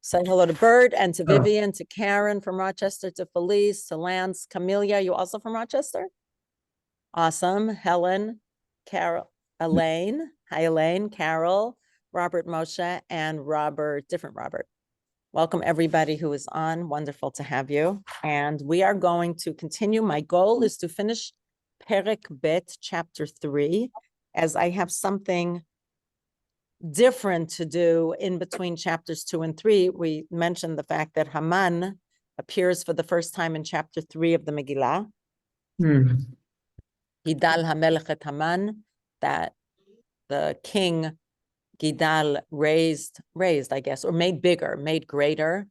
Say hello to Bert and to Vivian, to Karen from Rochester, to Felice, to Lance, Camelia. You also from Rochester? Awesome. Helen, Carol, Elaine. Hi, Elaine, Carol, Robert Moshe, and Robert, different Robert. Welcome everybody who is on. Wonderful to have you. And we are going to continue. My goal is to finish Perek Bet, chapter 3, as I have something different to do in between chapters 2 and 3. We mentioned the fact that Haman appears for the first time in chapter 3 of the Megillah. Hidal HaMelech et Haman, that the king Gidal raised, I guess, or made bigger, made greater.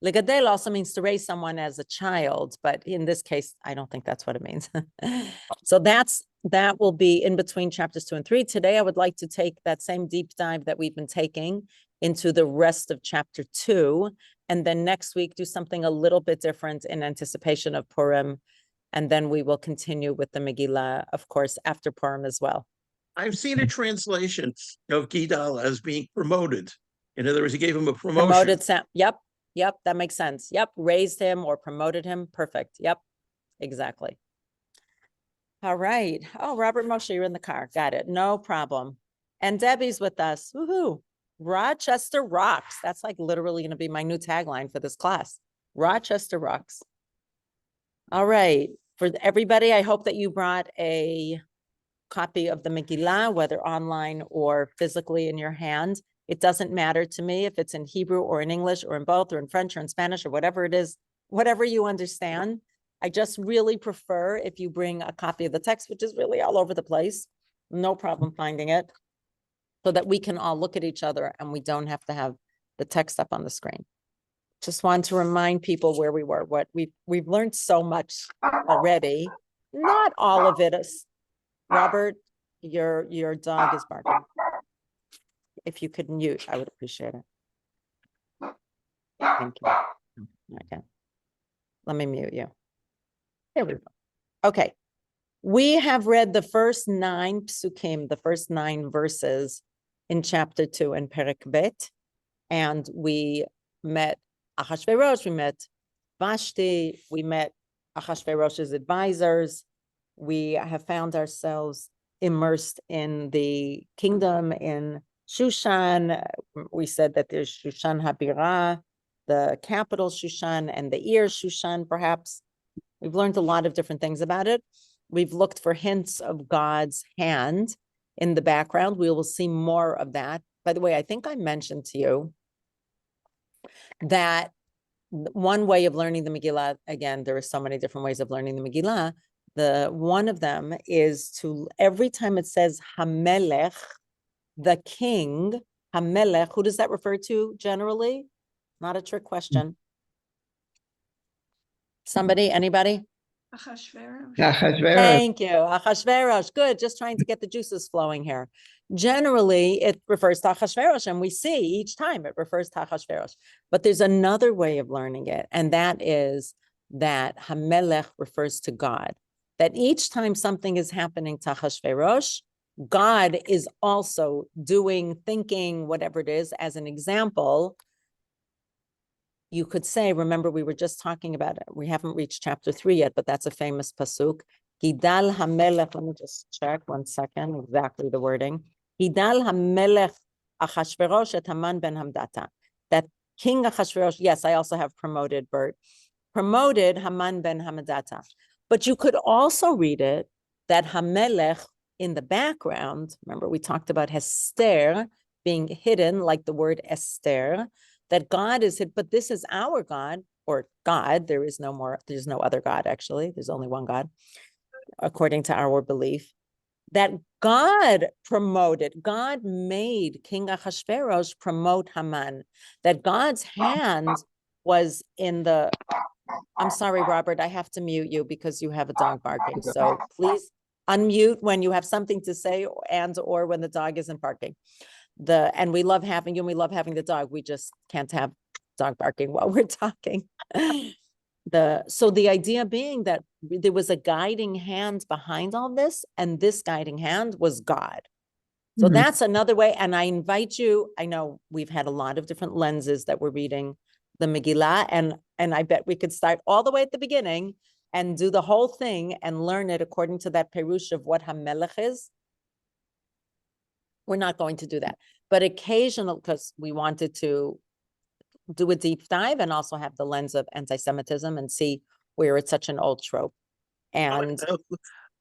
Legadel also means to raise someone as a child, but in this case, I don't think that's what it means. So that will be in between chapters 2 and 3. Today, I would like to take that same deep dive that we've been taking into the rest of chapter 2, and then next week do something a little bit different in anticipation of Purim, and then we will continue with the Megillah, of course, after Purim as well. I've seen a translation of Gidal as being promoted. In other words, he gave him a promotion. Promoted, yep, that makes sense. Yep, raised him or promoted him. Perfect. Yep, exactly. All right. Oh, Robert Moshe, you're in the car. Got it. No problem. And Debbie's with us. Woohoo. Rochester rocks. That's like literally going to be my new tagline for this class. Rochester rocks. All right. For everybody, I hope that you brought a copy of the Megillah, whether online or physically in your hand. It doesn't matter to me if it's in Hebrew or in English or in both or in French or in Spanish or whatever it is, whatever you understand. I just really prefer if you bring a copy of the text, which is really all over the place. No problem finding it, so that we can all look at each other and we don't have to have the text up on the screen. Just want to remind people where we were. What we've learned so much already. Not all of it is. Robert, your dog is barking. If you could mute, I would appreciate it. Thank you. Okay. Let me mute you. There we go. Okay. We have read the first 9 psukim, the first 9 verses in chapter 2 in Perek Bet, and we met Achashverosh, we met Vashti, we met Achashverosh's advisors. We have found ourselves immersed in the kingdom in Shushan. We said that there's Shushan Habirah, the capital Shushan, and the ear Shushan, perhaps. We've learned a lot of different things about it. We've looked for hints of God's hand in the background. We will see more of that. By the way, I think I mentioned to you that one way of learning the Megillah, again, there are so many different ways of learning the Megillah. One of them is to, every time it says Hamelech, the king, Hamelech, who does that refer to generally? Not a trick question. Somebody, anybody? Achashverosh. Thank you. Achashverosh. Good. Just trying to get the juices flowing here. Generally, it refers to Achashverosh, and we see each time it refers to Achashverosh. But there's another way of learning it, and that is that Hamelech refers to God. That each time something is happening to Achashverosh, God is also doing, thinking, whatever it is. As an example, you could say, remember, we were just talking about it. We haven't reached chapter 3 yet, but that's a famous pasuk. Gidal HaMelech, let me just check 1 second, exactly the wording. Gidal HaMelech Achashverosh et Haman ben Hamdata. That King Achashverosh, yes, I also have promoted, Bert, promoted Haman ben Hamdata. But you could also read it that Hamelech in the background, remember we talked about Hester being hidden, like the word Esther, that God is hid, but this is our God, or God. There's no other God, actually. There's only one God, according to our belief. That God promoted, God made King Ahasuerus promote Haman. That God's hand was in the, I'm sorry, Robert, I have to mute you because you have a dog barking. So please unmute when you have something to say or when the dog isn't barking. And we love having you and we love having the dog. We just can't have dog barking while we're talking. So the idea being that there was a guiding hand behind all this, and this guiding hand was God. So that's another way. And I invite you, I know we've had a lot of different lenses that we're reading the Megillah, and I bet we could start all the way at the beginning and do the whole thing and learn it according to that Perush of what Hamelech is. We're not going to do that, but occasional, because we wanted to do a deep dive and also have the lens of anti-Semitism and see where it's such an old trope. And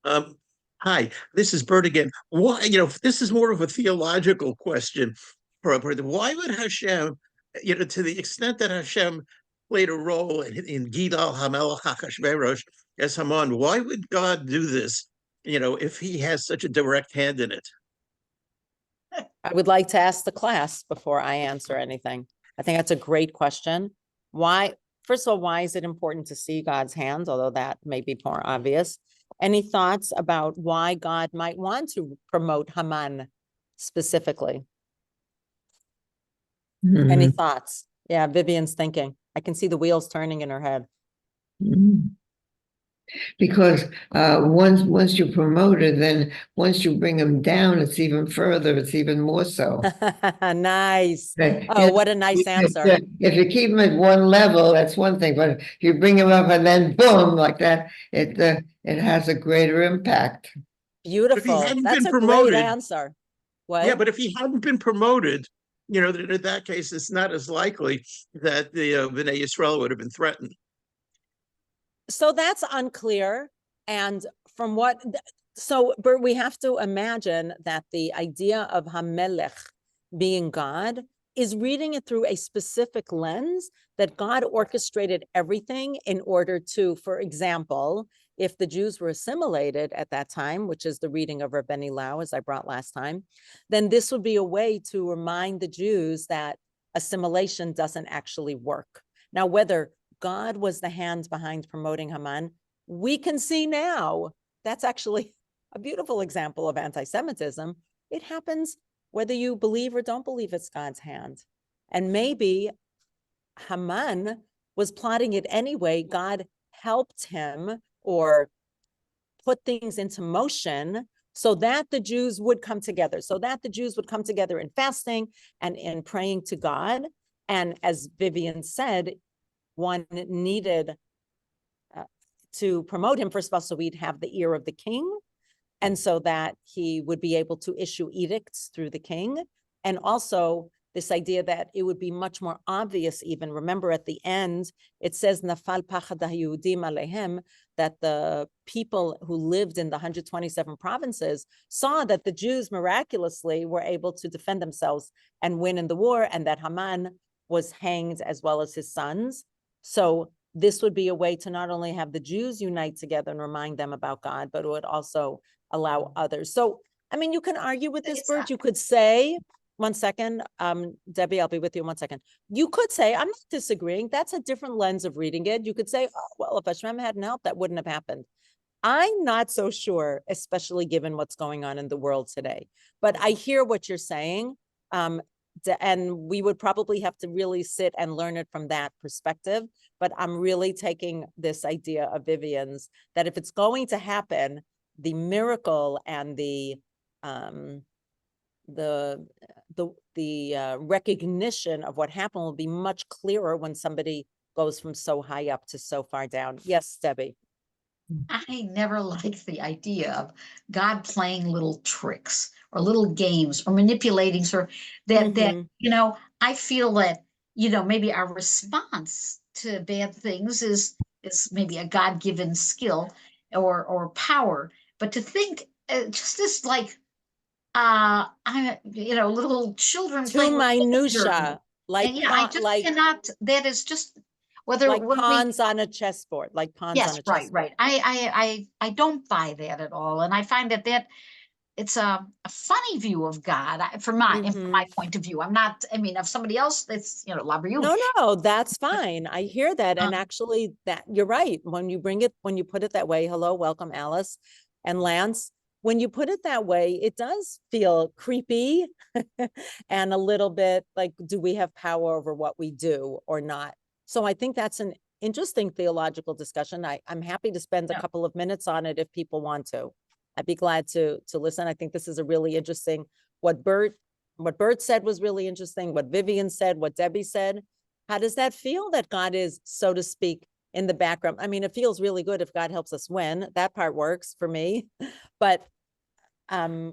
Um, hi, this is Bert again. Why, this is more of a theological question. Why would Hashem, to the extent that Hashem played a role in Gidal Hamelach HaChashverosh as Haman, why would God do this, if he has such a direct hand in it? I would like to ask the class before I answer anything. I think that's a great question. Why, first of all, why is it important to see God's hand? Although that may be more obvious. Any thoughts about why God might want to promote Haman specifically? Any thoughts? Yeah, Vivian's thinking. I can see the wheels turning in her head. Because once you promote it, then once you bring them down, it's even further. It's even more so. Nice. Right. Oh, what a nice answer. If you keep them at one level, that's one thing. But if you bring them up and then boom, like that, it has a greater impact. Beautiful. That's a great answer. What? Yeah, but if he hadn't been promoted, in that case, it's not as likely that the Bnei Yisrael would have been threatened. So that's unclear. And from what, so Bert, we have to imagine that the idea of Hamelech being God is reading it through a specific lens that God orchestrated everything in order to, for example, if the Jews were assimilated at that time, which is the reading of Rabbeinu Lau, as I brought last time, then this would be a way to remind the Jews that assimilation doesn't actually work. Now, whether God was the hand behind promoting Haman, we can see now. That's actually a beautiful example of anti-Semitism. It happens whether you believe or don't believe it's God's hand. And maybe Haman was plotting it anyway. God helped him or put things into motion so that the Jews would come together, in fasting and in praying to God. And as Vivian said, one needed to promote him, first of all, so we'd have the ear of the king, and so that he would be able to issue edicts through the king. And also this idea that it would be much more obvious even. Remember at the end, it says, Nafal pachad haYehudim alehem, that the people who lived in the 127 provinces saw that the Jews miraculously were able to defend themselves and win in the war, and that Haman was hanged as well as his sons. So this would be a way to not only have the Jews unite together and remind them about God, but it would also allow others. So, I mean, you can argue with this, Bert. You could say, one second, Debbie, I'll be with you in 1 second. You could say, I'm not disagreeing. That's a different lens of reading it. You could say, oh, well, if Hashem hadn't helped, that wouldn't have happened. I'm not so sure, especially given what's going on in the world today. But I hear what you're saying. And we would probably have to really sit and learn it from that perspective. But I'm really taking this idea of Vivian's, that if it's going to happen, the miracle and the recognition of what happened will be much clearer when somebody goes from so high up to so far down. Yes, Debbie. I never liked the idea of God playing little tricks or little games or manipulating sort of that, I feel that, maybe our response to bad things is maybe a God-given skill or power. But to think just as like little children Too minutia, like I just cannot. That is just whether like pawns on a chessboard, like pawns on a chessboard. Right. I don't buy that at all, and I find that it's a funny view of God from my point of view. I'm not. I mean, if somebody else, it's No, that's fine. I hear that, and actually, that you're right. When you put it that way. Hello, welcome, Alice and Lance. When you put it that way, it does feel creepy and a little bit like, do we have power over what we do or not? So I think that's an interesting theological discussion. I'm happy to spend a couple of minutes on it if people want to. I'd be glad to listen. I think this is a really interesting what Bert said was really interesting, what Vivian said, what Debbie said. How does that feel that God is, so to speak, in the background? I mean, it feels really good if God helps us win. That part works for me. But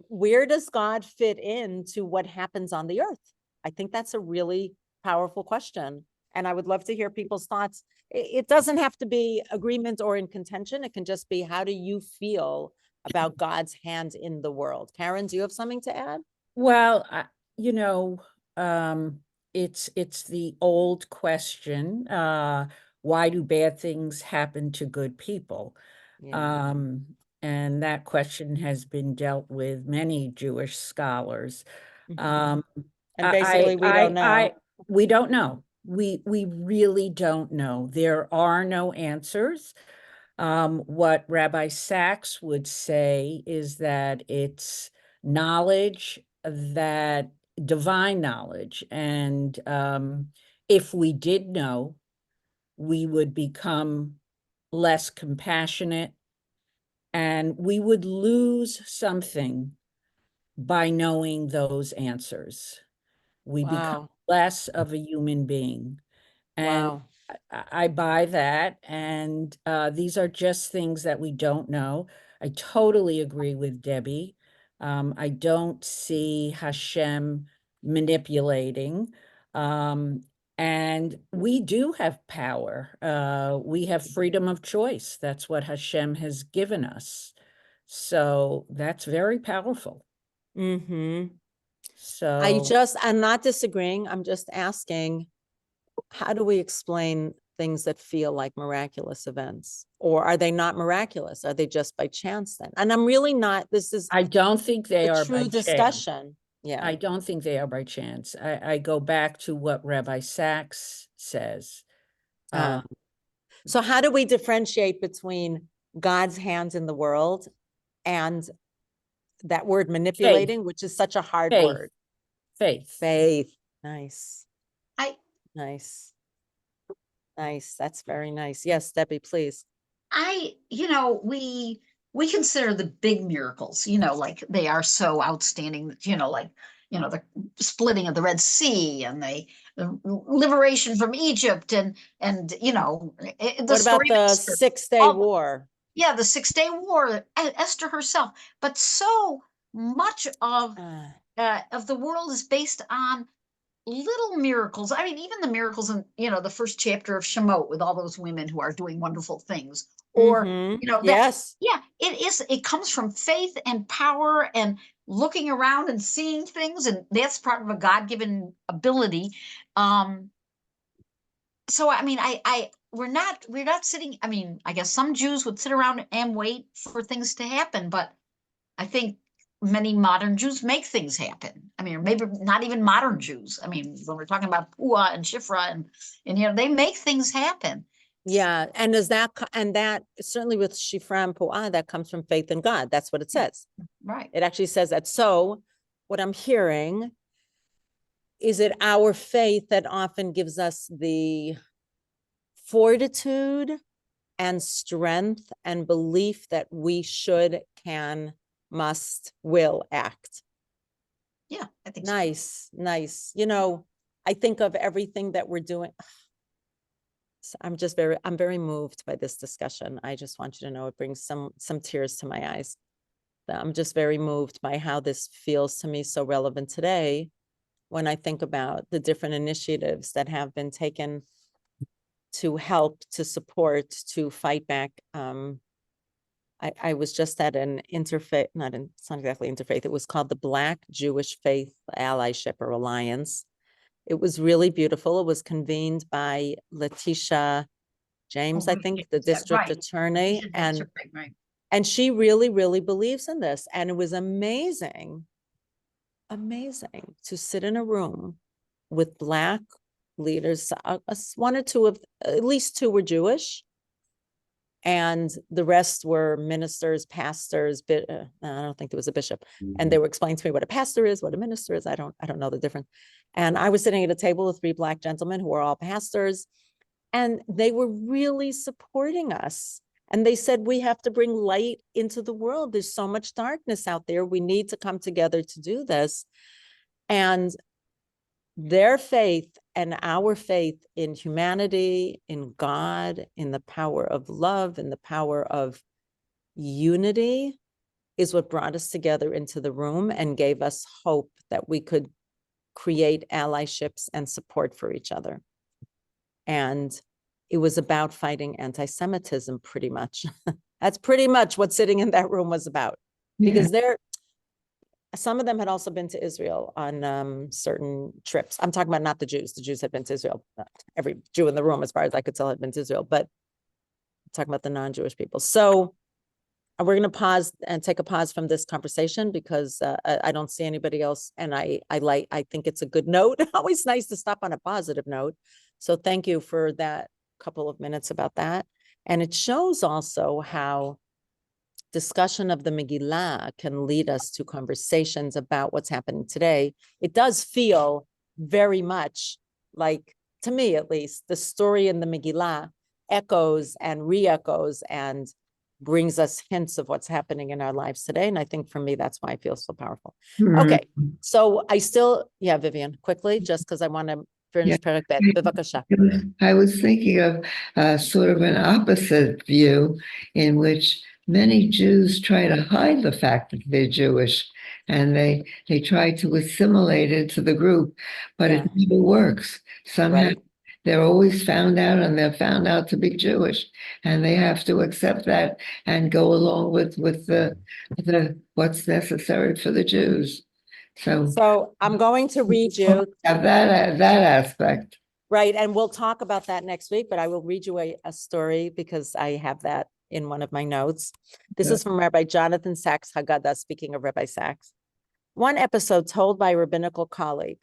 where does God fit into what happens on the earth? I think that's a really powerful question. And I would love to hear people's thoughts. It doesn't have to be agreement or in contention. It can just be, how do you feel about God's hand in the world? Karen, do you have something to add? Well, you know, it's the old question, why do bad things happen to good people? Yeah. And that question has been dealt with many Jewish scholars. Mhm. And basically, we don't know. We don't know. We really don't know. There are no answers. What Rabbi Sachs would say is that it's knowledge, that divine knowledge. And if we did know, we would become less compassionate and we would lose something by knowing those answers. We become Wow. less of a human being. And Wow. I buy that. And these are just things that we don't know. I totally agree with Debbie. I don't see Hashem manipulating. And we do have power. We have freedom of choice. That's what Hashem has given us. So that's very powerful. Mm-hmm. So I'm not disagreeing. I'm just asking, how do we explain things that feel like miraculous events? Or are they not miraculous? Are they just by chance then? And I'm really not, this is I don't think they a are true by chance. discussion. Yeah. I don't think they are by chance. I go back to what Rabbi Sachs says. So how do we differentiate between God's hands in the world and that word manipulating, which is such a hard Faith. word? Faith. Nice. I Nice. Nice. That's very nice. Yes, Debbie, please. we consider the big miracles, like they are so outstanding, like, the splitting of the Red Sea and the liberation from Egypt and the What about story of the Esther. 6-Day War? Yeah, the 6-Day War, Esther herself. But so much of the world is based on little miracles. I mean, even the miracles in, the first chapter of Shemot with all those women who are doing wonderful things. Or, that, Yes. yeah, it comes from faith and power and looking around and seeing things. And that's part of a God-given ability. So, I mean, we're not sitting, I mean, I guess some Jews would sit around and wait for things to happen, but I think many modern Jews make things happen. I mean, or maybe not even modern Jews. I mean, when we're talking about Pua and Shifra and they make things happen. Yeah. And that certainly with Shifra and Pu'ah, that comes from faith in God. That's what it says. Right. It actually says that. So what I'm hearing is it our faith that often gives us the fortitude and strength and belief that we should, can, must, will act. Yeah, I think Nice, nice. I think of everything that we're doing. I'm very moved by this discussion. I just want you to know it brings some tears to my eyes. I'm just very moved by how this feels to me so relevant today when I think about the different initiatives that have been taken to help, to support, to fight back. I was just at an interfaith, it's not exactly interfaith, it was called the Black Jewish Faith Allyship or Alliance. It was really beautiful. It was convened by Letitia James, I think, the district attorney. And she really, really believes in this. And it was amazing to sit in a room with Black leaders. One or two at least two were Jewish. And the rest were ministers, pastors. I don't think there was a bishop. And they were explaining to me what a pastor is, what a minister is. I don't know the difference. And I was sitting at a table with 3 Black gentlemen who were all pastors, and they were really supporting us And they said, we have to bring light into the world. There's so much darkness out there. We need to come together to do this. And their faith and our faith in humanity, in God, in the power of love, in the power of unity is what brought us together into the room and gave us hope that we could create allyships and support for each other. And it was about fighting anti-Semitism, pretty much. That's pretty much what sitting in that room was about. Because some of them had also been to Israel on certain trips. I'm talking about not the Jews. The Jews had been to Israel. Every Jew in the room, as far as I could tell, had been to Israel. But I'm talking about the non-Jewish people. So we're going to pause and take a pause from this conversation because I don't see anybody else. And I think it's a good note. Always nice to stop on a positive note. So thank you for that couple of minutes about that. And it shows also how discussion of the Megillah can lead us to conversations about what's happening today. It does feel very much like, to me at least, the story in the Megillah echoes and re-echoes and brings us hints of what's happening in our lives today. And I think for me, that's why I feel so powerful. Okay, so Vivian, quickly, just because I want to finish Perek Bet. Bevakasha. I was thinking of sort of an opposite view in which many Jews try to hide the fact that they're Jewish, and they try to assimilate into the group, but it never works. Somehow they're always found out, and they're found out to be Jewish, and they have to accept that and go along with the what's necessary for the Jews. So I'm going to read you that aspect. Right, and we'll talk about that next week, but I will read you a story because I have that in one of my notes. This is from Rabbi Jonathan Sachs Haggadah, speaking of Rabbi Sachs. One episode told by a rabbinical colleague.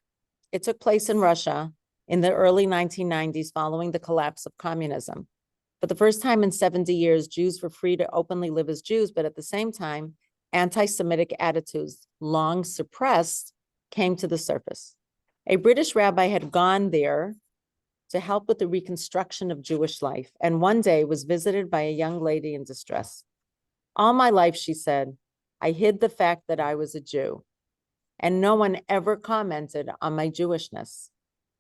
It took place in Russia in the early 1990s following the collapse of communism. For the first time in 70 years, Jews were free to openly live as Jews, but at the same time, anti-Semitic attitudes, long suppressed, came to the surface. A British rabbi had gone there to help with the reconstruction of Jewish life, and one day was visited by a young lady in distress. All my life, she said, I hid the fact that I was a Jew, and no one ever commented on my Jewishness.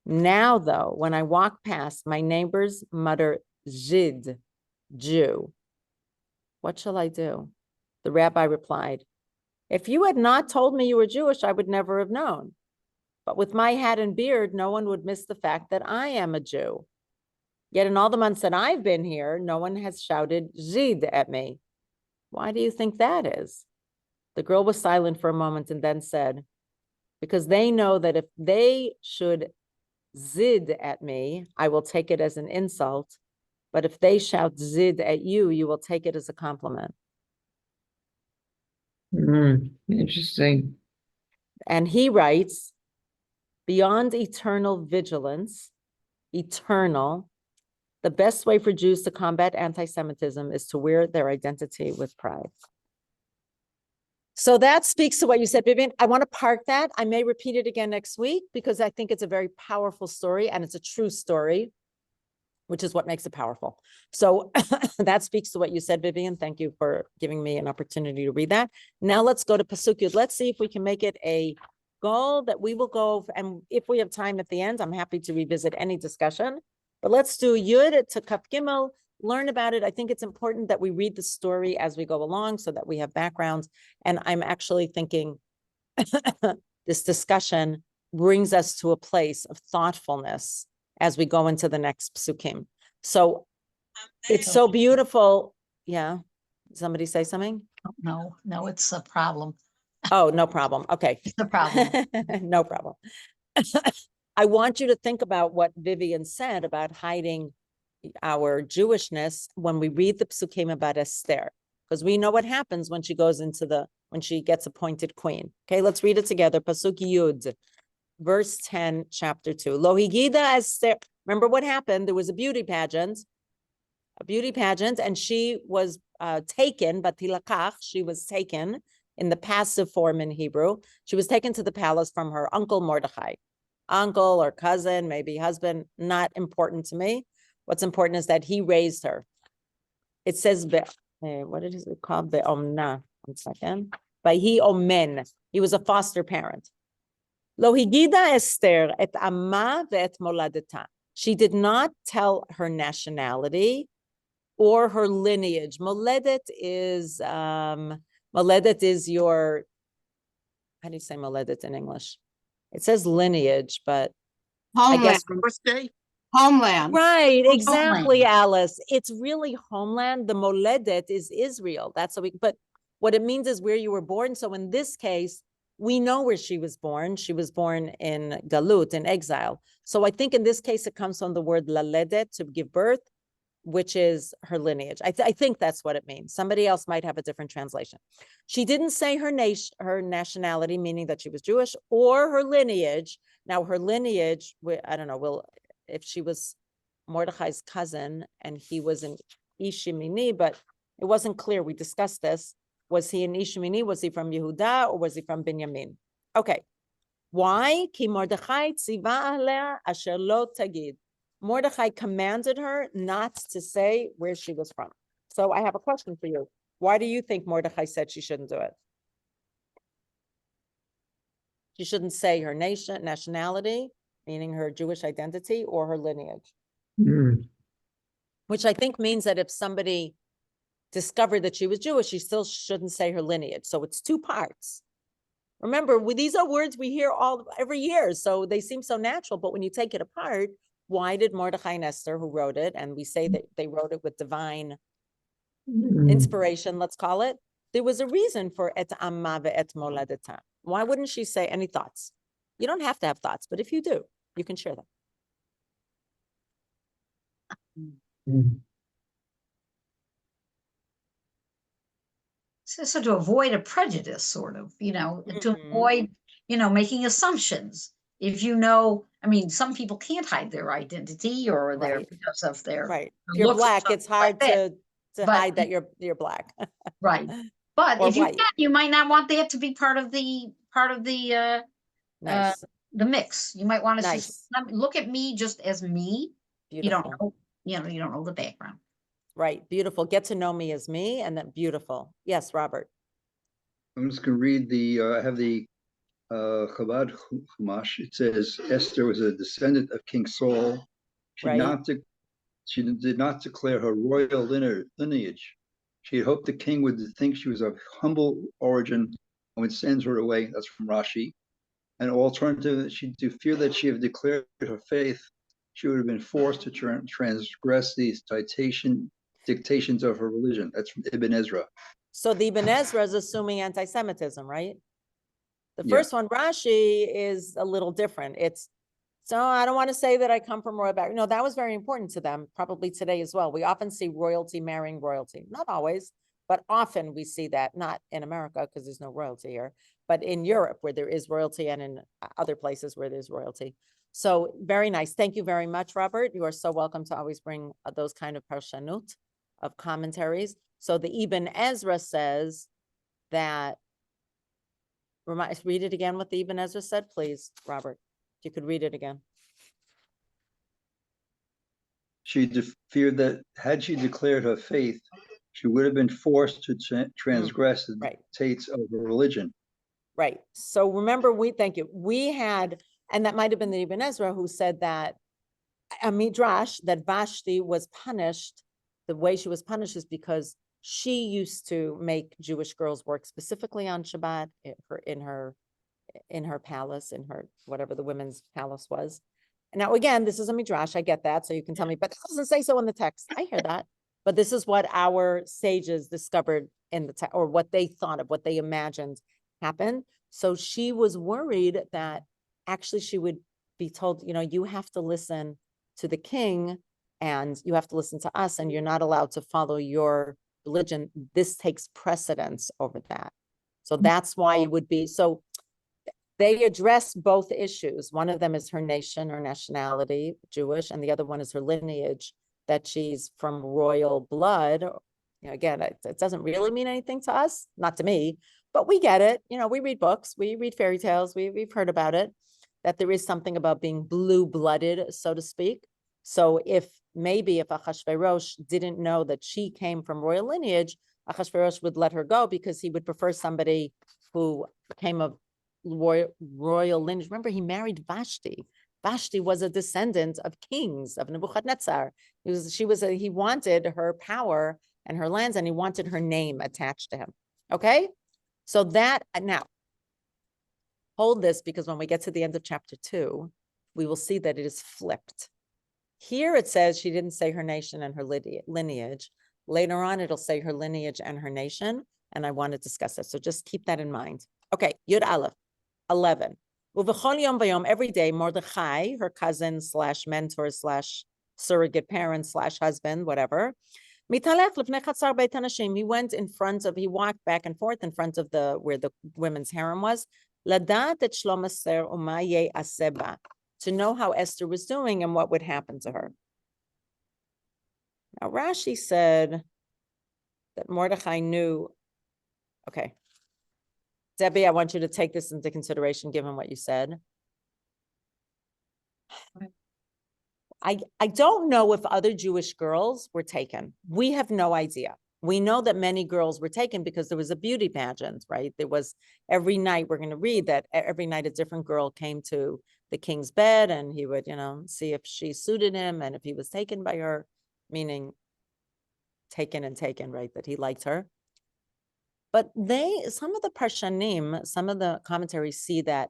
Now, though, when I walk past, my neighbors mutter, Zhid, Jew. What shall I do? The rabbi replied, if you had not told me you were Jewish, I would never have known. But with my hat and beard, no one would miss the fact that I am a Jew. Yet in all the months that I've been here, no one has shouted Zhid at me. Why do you think that is? The girl was silent for a moment and then said, because they know that if they should Zid at me, I will take it as an insult. But if they shout Zid at you, you will take it as a compliment. Interesting. And he writes, beyond eternal vigilance, the best way for Jews to combat anti-Semitism is to wear their identity with pride. So that speaks to what you said, Vivian. I want to park that. I may repeat it again next week because I think it's a very powerful story and it's a true story, which is what makes it powerful. So that speaks to what you said, Vivian. Thank you for giving me an opportunity to read that. Now let's go to Pasuk Yud. Let's see if we can make it a goal that we will go, and if we have time at the end, I'm happy to revisit any discussion. But let's do Yud to Kaf Gimel, learn about it. I think it's important that we read the story as we go along so that we have backgrounds. And I'm actually thinking this discussion brings us to a place of thoughtfulness as we go into the next psukim. So it's so beautiful. Yeah. Somebody say something? No, it's a problem. Oh, no problem. Okay. It's a problem. No problem. I want you to think about what Vivian said about hiding our Jewishness when we read the psukim about Esther, because we know what happens when she goes when she gets appointed queen. Okay, let's read it together. Pasuk Yud, verse 10, chapter 2. Lo higida Esther. Remember what happened? There was a beauty pageant, and she was taken, batilakach, she was taken in the passive form in Hebrew. She was taken to the palace from her uncle Mordechai. Uncle or cousin, maybe husband, not important to me. What's important is that he raised her. it says, what is it called? Be'omna. 1 second. Vayhi omen. He was a foster parent. Lo higida Esther et amma ve'et moladeta. She did not tell her nationality or her lineage. Moledet is your, how do you say moledet in English? It says lineage, but I guess Birthday? Homeland. right, Or exactly, homeland. Alice. It's really homeland. The moledet is Israel. That's what but what it means is where you were born. So in this case, we know where she was born. She was born in Galut, in exile. So I think in this case, it comes from the word laledet, to give birth, which is her lineage. I think that's what it means. Somebody else might have a different translation. She didn't say her nationality, meaning that she was Jewish, or her lineage. Now, her lineage, I don't know, if she was Mordechai's cousin and he was an Ishimini, but it wasn't clear. We discussed this. Was he an Ishimini? Was he from Yehuda or was he from Binyamin? Okay. Why? Ki Mordechai tziva alea asher lo tagid. Mordechai commanded her not to say where she was from. So I have a question for you. Why do you think Mordechai said she shouldn't do it? She shouldn't say her nationality, meaning her Jewish identity, or her lineage. Which I think means that if somebody discovered that she was Jewish, she still shouldn't say her lineage. So it's 2 parts. Remember, these are words we hear every year, so they seem so natural, but when you take it apart, why did Mordechai and Esther, who wrote it, and we say that they wrote it with divine inspiration, let's call it, there was a reason for et amma ve'et moladeta. Why wouldn't she say any thoughts? You don't have to have thoughts, but if you do, you can share them. So to avoid a prejudice, sort of, and to avoid, making assumptions. If I mean, some people can't hide their identity or Right. because of their Right. If their you're looks or black, it's something hard like that. to But- hide that you're black. Right. But Or if you white. can, you might not want that to be part of the Nice. the mix. You might want to just Nice. look at me just as me. Beautiful. You don't know the background. Right. Beautiful. Get to know me as me, and then beautiful. Yes, Robert. I'm just going to read I have the Chabad Chumash. It says Esther was a descendant of King Saul. She did not declare her royal lineage. She had hoped the king would think she was of humble origin and would send her away. That's from Rashi. An alternative, to fear that she had declared her faith, she would have been forced to transgress these dictations of her religion. That's from Ibn Ezra. So the Ibn Ezra is assuming anti-Semitism, right? The Yeah. first one, Rashi, is a little different. So I don't want to say that I come from royal background. No, that was very important to them, probably today as well. We often see royalty marrying royalty. Not always, but often we see that, not in America because there's no royalty here, but in Europe where there is royalty and in other places where there's royalty. So very nice. Thank you very much, Robert. You are so welcome to always bring those kind of parshanut, of commentaries. So the Ibn Ezra says that, read it again what the Ibn Ezra said, please, Robert. If you could read it again. She feared that had she declared her faith, she would have been forced to transgress the dictates of her religion. Right. So remember, thank you. We had, and that might have been the Ibn Ezra who said that a midrash that Vashti was punished. The way she was punished is because she used to make Jewish girls work specifically on Shabbat in her palace, in her whatever the women's palace was. Now, again, this is a midrash. I get that. So you can tell me, but it doesn't say so in the text. I hear that. But this is what our sages discovered in the text, or what they thought of, what they imagined happened. So she was worried that actually she would be told, you have to listen to the king and you have to listen to us, and you're not allowed to follow your religion. This takes precedence over that. So that's why it would be. So they address both issues. One of them is her nation or nationality, Jewish, and the other one is her lineage, that she's from royal blood. Again, it doesn't really mean anything to us, not to me, but we get it. We read books, we read fairy tales, we've heard about it, that there is something about being blue-blooded, so to speak. So if maybe if Achashverosh didn't know that she came from royal lineage, Achashverosh would let her go because he would prefer somebody who came of royal lineage. Remember, he married Vashti. Vashti was a descendant of kings of Nebuchadnezzar. He wanted her power and her lands, and he wanted her name attached to him. Okay, so that now hold this, because when we get to the end of chapter 2, we will see that it is flipped. Here it says she didn't say her nation and her lineage. Later on, it'll say her lineage and her nation, and I want to discuss that. So just keep that in mind. Okay, Yud Aleph, 11. Uvechol yom vayom, every day, Mordechai, her cousin slash mentor slash surrogate parent slash husband, whatever, mitalech lefnei chatzar beit hanashim, he walked back and forth in front of where the women's harem was, ladat et shlom Esther u'ma ye'aseh ba, to know how Esther was doing and what would happen to her. Now Rashi said that Mordechai knew. Okay, Debbie, I want you to take this into consideration given what you said. I don't know if other Jewish girls were taken. We have no idea. We know that many girls were taken because there was a beauty pageant, right? There was every night, we're going to read that every night a different girl came to the king's bed, and he would, see if she suited him and if he was taken by her, meaning taken, right? That he liked her. But some of the Parshanim, some of the commentaries see that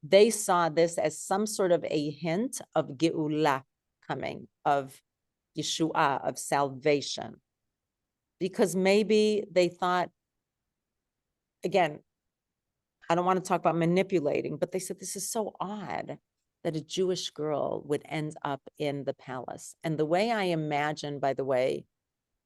they saw this as some sort of a hint of Geulah coming, of Yeshua, of salvation. Because maybe they thought, again, I don't want to talk about manipulating, but they said this is so odd that a Jewish girl would end up in the palace. And the way I imagine, by the way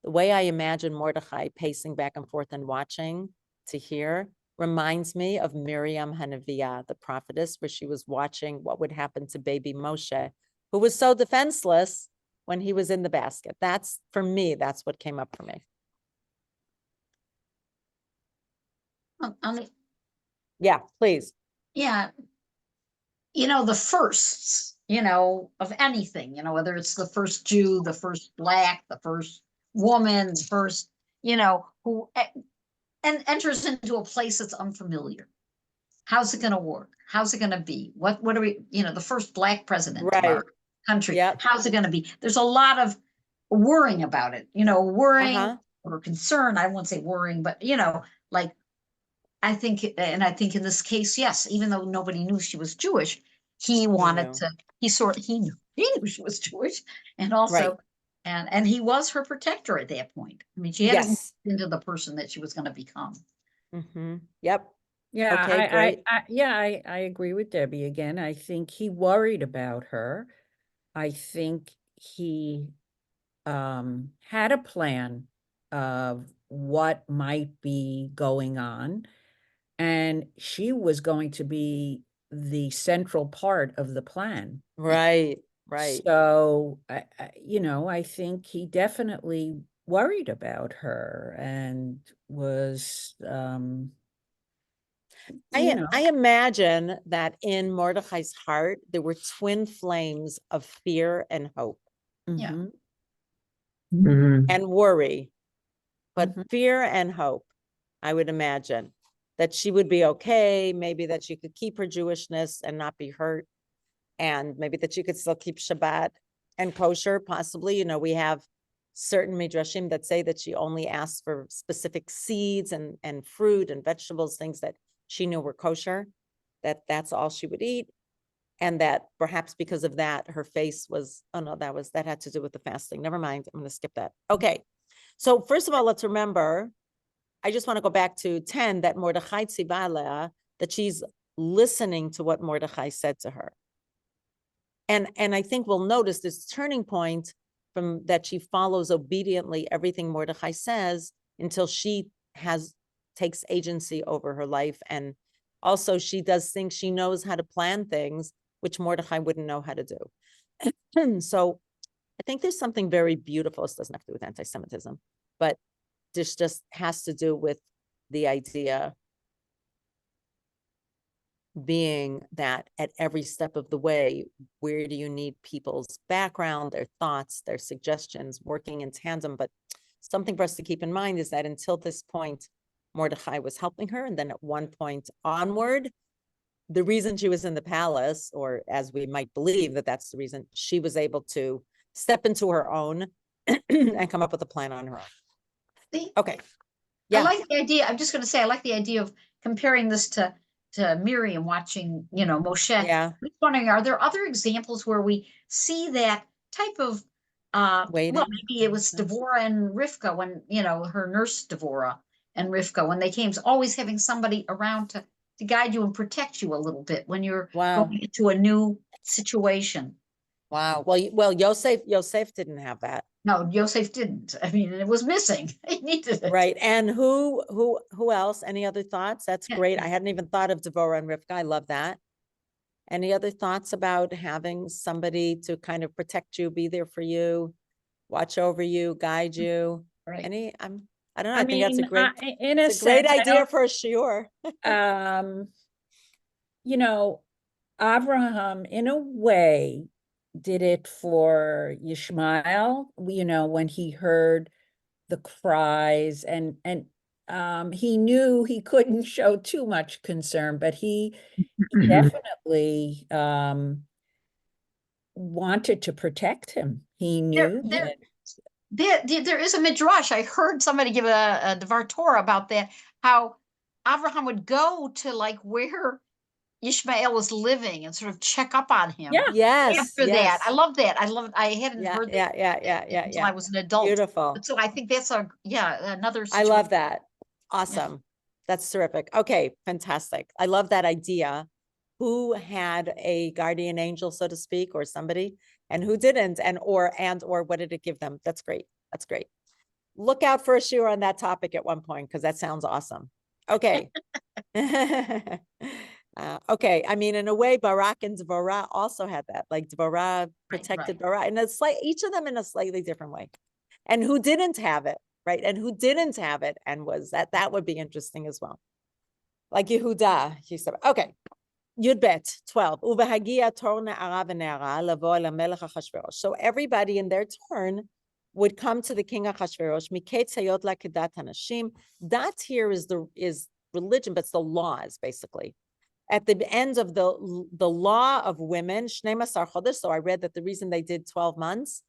I imagine Mordechai pacing back and forth and watching to hear reminds me of Miriam Hanaviyah, the prophetess, where she was watching what would happen to baby Moshe, who was so defenseless when he was in the basket. That's, for me, that's what came up for me. Yeah, please. Yeah. The firsts, of anything, whether it's the first Jew, the first Black, the first woman, the first, who enters into a place that's unfamiliar. How's it going to work? How's it going to be? What are we, the first Black president of our country? Yep. How's it going to be? There's a lot of worrying about it, worrying or concern. I won't say worrying, but, like, I think in this case, yes, even though nobody knew she was Jewish, he wanted to, he knew she was Jewish, and also, and he was her protector at that point. I mean, she hadn't into the person that she was going to become. Yep. Yeah, okay, great. I agree with Debbie again. I think he worried about her. I think he had a plan of what might be going on, and she was going to be the central part of the plan. Right. So, I think he definitely worried about her and was, I imagine that in Mordechai's heart, there were twin flames of fear and hope. mhm. And worry, but fear and hope, I would imagine that she would be okay, maybe that she could keep her Jewishness and not be hurt, and maybe that she could still keep Shabbat and kosher, possibly. We have certain midrashim that say that she only asked for specific seeds and fruit and vegetables, things that she knew were kosher, that's all she would eat. And that perhaps because of that, her face was, oh no, that had to do with the fasting. Never mind, I'm going to skip that. Okay. So first of all, let's remember, I just want to go back to 10, that Mordechai tziva alea, that she's listening to what Mordechai said to her. And I think we'll notice this turning point from that she follows obediently everything Mordechai says until she takes agency over her life. And also she does things, she knows how to plan things, which Mordechai wouldn't know how to do. So I think there's something very beautiful. This doesn't have to do with anti-Semitism, but this just has to do with the idea being that at every step of the way, where do you need people's background, their thoughts, their suggestions, working in tandem. But something for us to keep in mind is that until this point, Mordechai was helping her. And then at one point onward, the reason she was in the palace, or as we might believe that that's the reason, she was able to step into her own and come up with a plan on her own. See, Okay. I Yeah. like the idea. I'm just going to say, I like the idea of comparing this to Miriam watching, Moshe. Yeah. I'm just wondering, are there other examples where we see that type of, well, Waiting. maybe it was Devorah and Rivka when, her nurse Devorah and Rivka, when they came, always having somebody around to guide you and protect you a little bit when you're Wow. going into a new situation. Wow. Well, Yosef didn't have that. No, Yosef didn't. I mean, it was missing. He needed it. Right. And who else? Any other thoughts? That's great. I hadn't even thought of Devorah and Rivka. I love that. Any other thoughts about having somebody to kind of protect you, be there for you, watch over you, guide you? Right. I don't know. I think that's a great, in a it's a great sense, I idea for sure. don't, Abraham, in a way, did it for Yishmael, when he heard the cries and he knew he couldn't show too much concern, but he definitely wanted to protect him. He knew that. There is a midrash. I heard somebody give a Devar Torah about that, how Abraham would go to like where Ishmael was living and sort of check up on him. Yeah. Yes. After that, I love that. I hadn't heard that Yeah. until I was an adult. Beautiful. So I think that's another I love situation. that. Awesome. That's terrific. Okay, fantastic. I love that idea. Who had a guardian angel, so to speak, or somebody, and who didn't, or what did it give them? That's great. That's great. Look out for a shiur on that topic at one point, because that sounds awesome. Okay. Okay. I mean, in a way, Barak and Devorah also had that. Like Devorah protected Barak, and it's like each of them in a slightly different way. And who didn't have it, right? And who didn't have it, and was that would be interesting as well. Like Yehuda, he said, okay. Yud Bet 12. So everybody in their turn would come to the king Achashverosh. That here is religion, but it's the laws basically. At the end of the law of women, so I read that the reason they did 12 months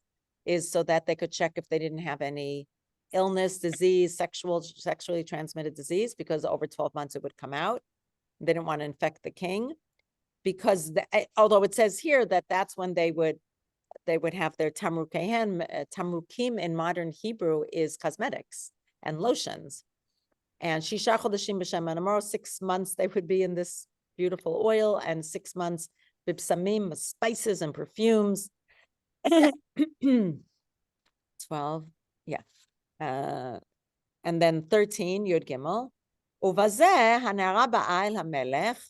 is so that they could check if they didn't have any illness, disease, sexually transmitted disease, because over 12 months it would come out. They didn't want to infect the king, because although it says here that that's when they would have their tamrukim in modern Hebrew is cosmetics and lotions. And 6 months they would be in this beautiful oil, and 6 months bipsamim, spices and perfumes. 12, yeah. And then 13, Yud Gimel. ובזה הנערה באה אל המלך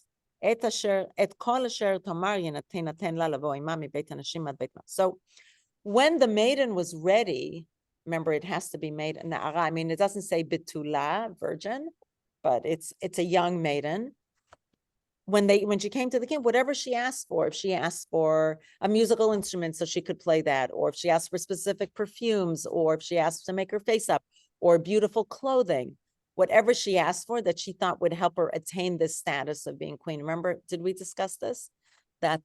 את כל אשר תאמר יינתן לה לבוא עמה מבית הנשים עד בית. So when the maiden was ready, remember it has to be made na'ara. I mean, it doesn't say betula, virgin, but it's a young maiden. When she came to the king, whatever she asked for, if she asked for a musical instrument so she could play that, or if she asked for specific perfumes, or if she asked to make her face up, or beautiful clothing, whatever she asked for that she thought would help her attain this status of being queen. Remember, did we discuss this? That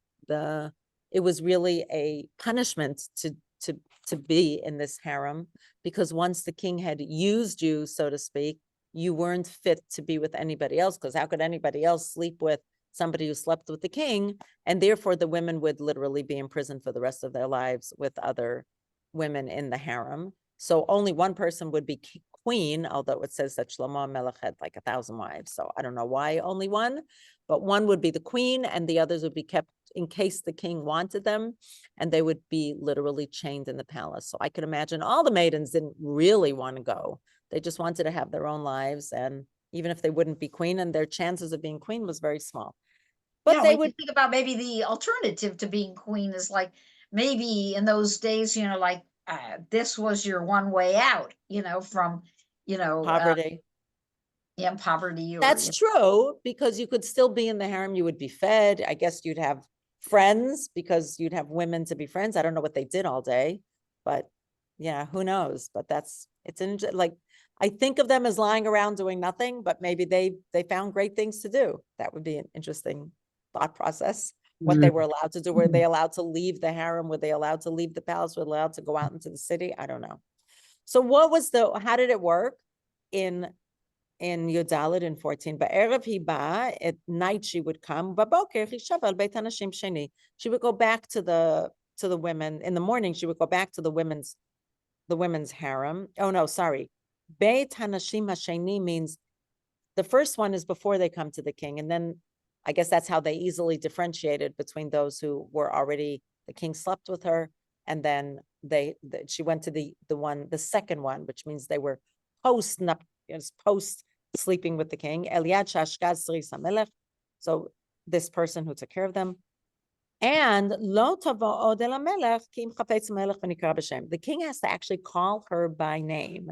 it was really a punishment to be in this harem, because once the king had used you, so to speak, you weren't fit to be with anybody else, because how could anybody else sleep with somebody who slept with the king? And therefore the women would literally be imprisoned for the rest of their lives with other women in the harem. So only one person would be queen, although it says that Shlomo Melech had like 1,000 wives. So I don't know why only one, but one would be the queen and the others would be kept in case the king wanted them, and they would be literally chained in the palace. So I could imagine all the maidens didn't really want to go. They just wanted to have their own lives, and even if they wouldn't be queen, and their chances of being queen was very small. But they would think about maybe the alternative to being queen is like maybe in those days, like this was your one way out, from, poverty. Yeah, poverty or. That's true, because you could still be in the harem, you would be fed. I guess you'd have friends because you'd have women to be friends. I don't know what they did all day, but yeah, who knows? But like, I think of them as lying around doing nothing, but maybe they found great things to do. That would be an interesting thought process. What they were allowed to do. Were they allowed to leave the harem? Were they allowed to leave the palace? Were they allowed to go out into the city? I don't know. So how did it work in Yudalit in 14? Ba'erev hiba, at night she would come. Baboker hishav al beit hanashim sheni. She would go back to the women. In the morning, she would go back to the women's harem. Oh no, sorry. Beit hanashim hasheni means the first one is before they come to the king, and then I guess that's how they easily differentiated between those who were already, the king slept with her, and then she went to the second one, which means they were post sleeping with the king. Eliad Shashgaz Sris HaMelech. So this person who took care of them. And Lo Tavo Od El HaMelech Ki Im Chafetz Melech V'Nikra B'Shem. The king has to actually call her by name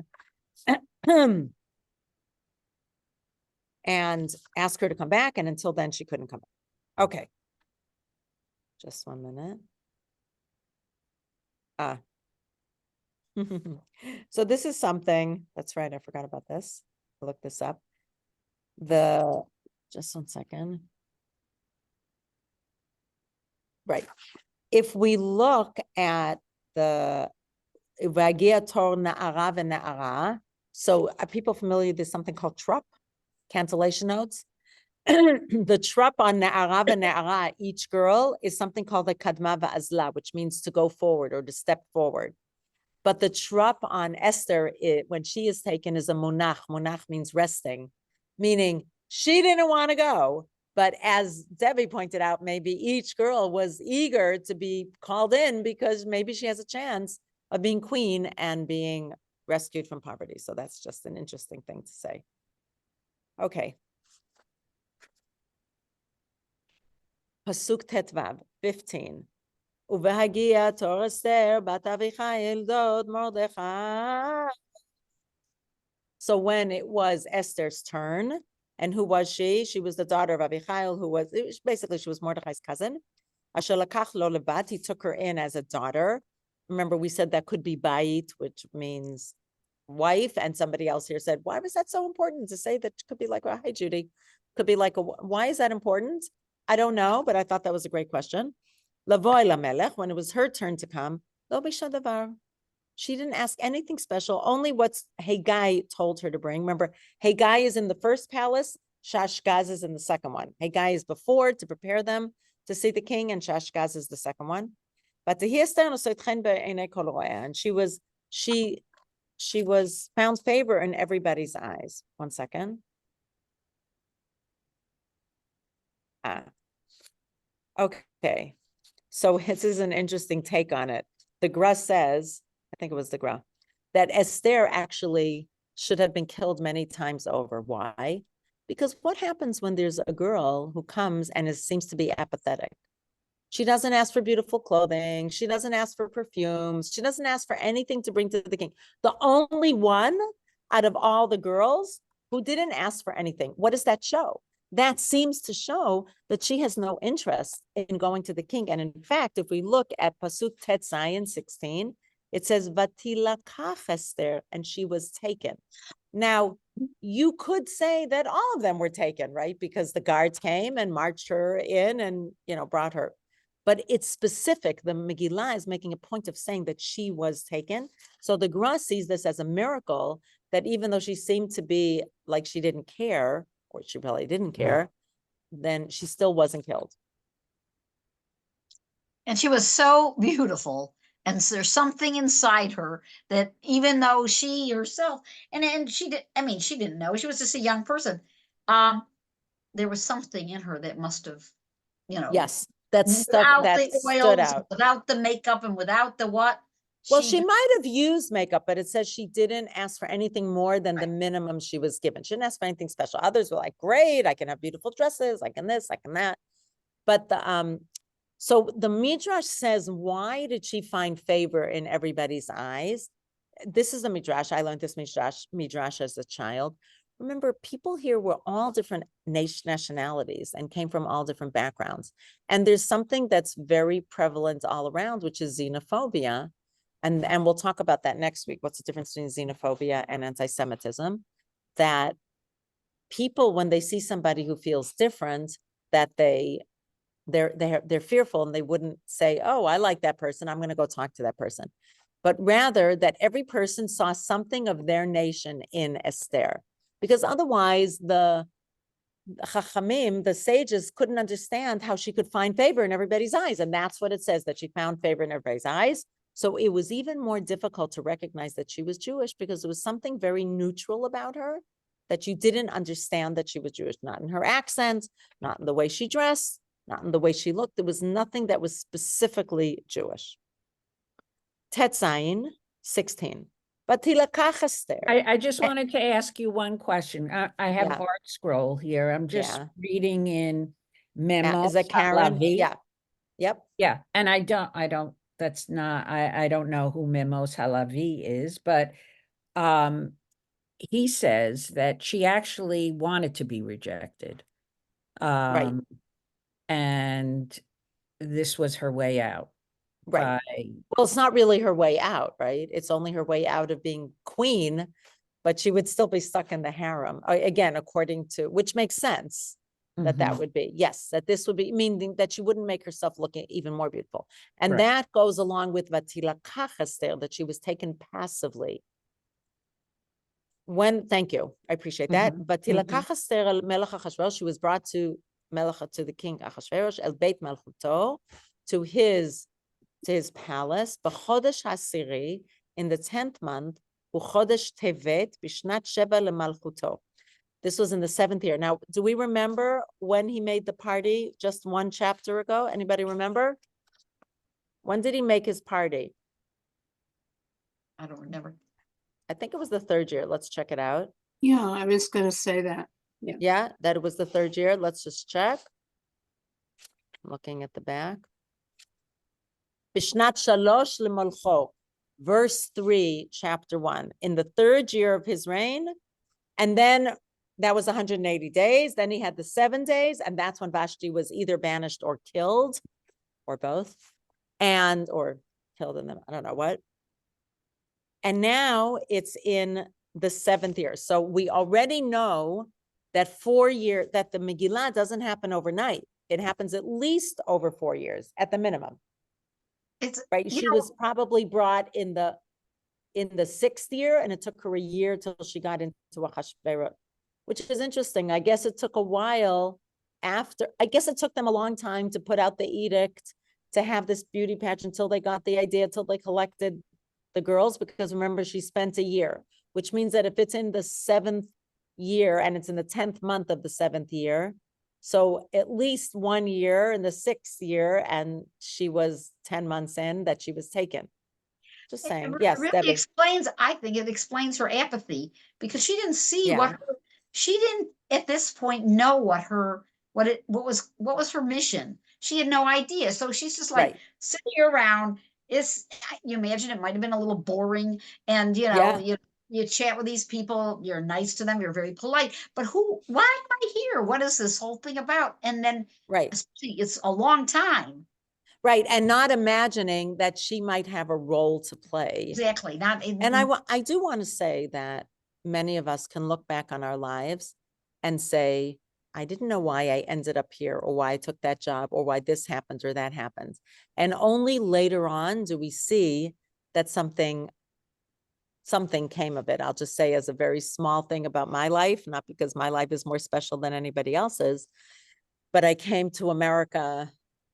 and ask her to come back. And until then, she couldn't come back. Okay. Just 1 minute. So this is something, that's right, I forgot about this. I looked this up. Just 1 second. Right. If we look at the Vagia Tor Na'ara V'Na'ara, so are people familiar? There's something called trup, cancellation notes. The trup on Na'ara V'Na'ara, each girl, is something called the Kadma V'Azla, which means to go forward or to step forward. But the trup on Esther, when she is taken, is a monach. Monach means resting, meaning she didn't want to go. But as Debbie pointed out, maybe each girl was eager to be called in because maybe she has a chance of being queen and being rescued from poverty. So that's just an interesting thing to say. Okay. Pasuk Tetvav, 15. Uvahagia Tor Esther bat Avichai Dod Mordechai. So when it was Esther's turn, and who was she? She was the daughter of Avichail, she was Mordechai's cousin. Asher lakach lo levat, he took her in as a daughter. Remember, we said that could be bait, which means wife, and somebody else here said, why was that so important to say that? Could be like, hi Judy, could be like, why is that important? I don't know, but I thought that was a great question. Lavoy lamelech, when it was her turn to come, lo bisha davar. She didn't ask anything special, only what Haggai told her to bring. Remember, Haggai is in the first palace, Shashgaz is in the second one. Haggai is before to prepare them to see the king, and Shashgaz is the second one. But and she was found favor in everybody's eyes. 1 second. Okay. So this is an interesting take on it. The Gra says, I think it was the Gra, that Esther actually should have been killed many times over. Why? Because what happens when there's a girl who comes and seems to be apathetic? She doesn't ask for beautiful clothing. She doesn't ask for perfumes. She doesn't ask for anything to bring to the king. The only one out of all the girls who didn't ask for anything. What does that show? That seems to show that she has no interest in going to the king. And in fact, if we look at Pasuk Tet Zayin 16, it says, Vatilakach Esther, and she was taken. Now, you could say that all of them were taken, right? Because the guards came and marched her in and, brought her. But it's specific. The Megillah is making a point of saying that she was taken. So the Gra sees this as a miracle, that even though she seemed to be like she didn't care, or she probably didn't care, then she still wasn't killed. And she was so beautiful. And so there's something inside her that even though she herself, and she didn't know, she was just a young person. There was something in her that must have, Yes, that stood out. Without the makeup and without the what. Well, she might have used makeup, but it says she didn't ask for anything more than the minimum she was given. She didn't ask for anything special. Others were like, great, I can have beautiful dresses, I can this, I can that. But so the Midrash says, why did she find favor in everybody's eyes? This is the Midrash. I learned this Midrash as a child. remember, people here were all different nationalities and came from all different backgrounds. And there's something that's very prevalent all around, which is xenophobia. And we'll talk about that next week. What's the difference between xenophobia and anti-Semitism? That people, when they see somebody who feels different, that they're fearful, and they wouldn't say, oh, I like that person, I'm going to go talk to that person. But rather that every person saw something of their nation in Esther, because otherwise the Chachamim, the sages, couldn't understand how she could find favor in everybody's eyes. And that's what it says, that she found favor in everybody's eyes. So it was even more difficult to recognize that she was Jewish, because there was something very neutral about her, that you didn't understand that she was Jewish, not in her accent, not in the way she dressed, not in the way she looked. There was nothing that was specifically Jewish. Tetzain 16. Batilakach Esther. I just wanted to ask you one question. I have Yeah. Art Scroll here. I'm just Yeah. reading in Memo. Is it Karen? Halavi. Yeah. Yep. Yeah, and I don't, that's not, I don't know who Memos Halavi is, but he says that she actually wanted to be rejected. Right. And this was her way out. Right. By, Well, it's not really her way out, right? It's only her way out of being queen, but she would still be stuck in the harem. Again, according to, which makes sense that would be, yes, that this would be, meaning that she wouldn't make herself look even more beautiful. And Right. that goes along with Vatilakach Esther, that she was taken passively. Thank you, I appreciate that. Vatilakach Esther el Melech Achashverosh, she was brought to the king Achashverosh, el Beit Malchuto, to his palace, b'chodesh hasiri, in the 10th month, u'chodesh tevet, b'shnat sheva lemalchuto. This was in the 7th year. Now, do we remember when he made the party just one chapter ago? Anybody remember? When did he make his party? I don't remember. I think it was the 3rd year. Let's check it out. Yeah, I was gonna say that. Yeah, that it was the 3rd year. Let's just check. I'm looking at the back. Bishnat shalosh lemolcho, verse 3, chapter 1. In the 3rd year of his reign, and then that was 180 days. Then he had the 7 days, and that's when Vashti was either banished or killed, or both, or killed in them. I don't know what. And now it's in the 7th year. So we already know that that the Megillah doesn't happen overnight. It happens at least over 4 years at the minimum. It's Right. She was probably brought in the 6th year, and it took her a year till she got into Achashverosh, which is interesting. I guess it took a while after. I guess it took them a long time to put out the edict to have this beauty pageant until they got the idea, till they collected the girls, because remember, she spent a year, which means that if it's in the 7th year and it's in the 10th month of the 7th year, so at least 1 year in the 6th year, and she was 10 months in that she was taken. Just saying. Yes, really Debbie. I think it explains her apathy, because she didn't see Yeah. she didn't at this point know what was her mission. She had no idea. So she's just like Right. sitting around. You imagine it might have been a little boring, and Yeah. you chat with these people, you're nice to them, you're very polite, but why am I here? What is this whole thing about? And then Right. it's a long time. Right. And not imagining that she might have a role to play. Exactly. And I do want to say that many of us can look back on our lives and say, I didn't know why I ended up here, or why I took that job, or why this happened or that happened. And only later on do we see that something came of it. I'll just say, as a very small thing about my life, not because my life is more special than anybody else's, but I came to America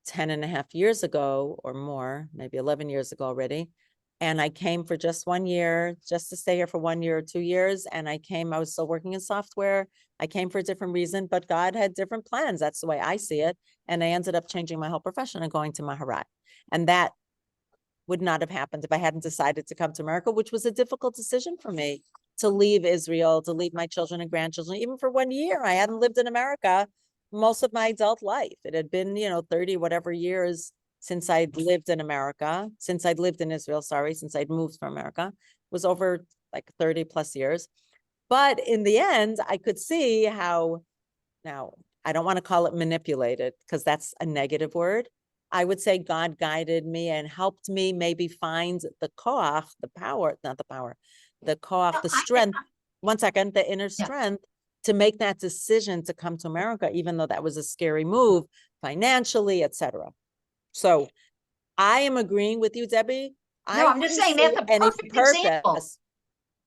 10.5 years ago, or more, maybe 11 years ago already. And I came for just 1 year, just to stay here for 1 year or 2 years. And I was still working in software. I came for a different reason, but God had different plans. That's the way I see it. And I ended up changing my whole profession and going to Maharat. And that would not have happened if I hadn't decided to come to America, which was a difficult decision for me, to leave Israel, to leave my children and grandchildren, even for 1 year. I hadn't lived in America most of my adult life. It had been, 30 whatever years since I'd lived in America, since I'd lived in Israel, since I'd moved from America. It was over like 30 plus years. But in the end, I could see how, now, I don't want to call it manipulated because that's a negative word. I would say God guided me and helped me maybe find the koach, the power, not the power, the koach, the strength. One second, the inner strength to make that decision to come to America, even though that was a scary move financially, etc. So I am agreeing with you, Debbie. No, I'm just saying that's a perfect example.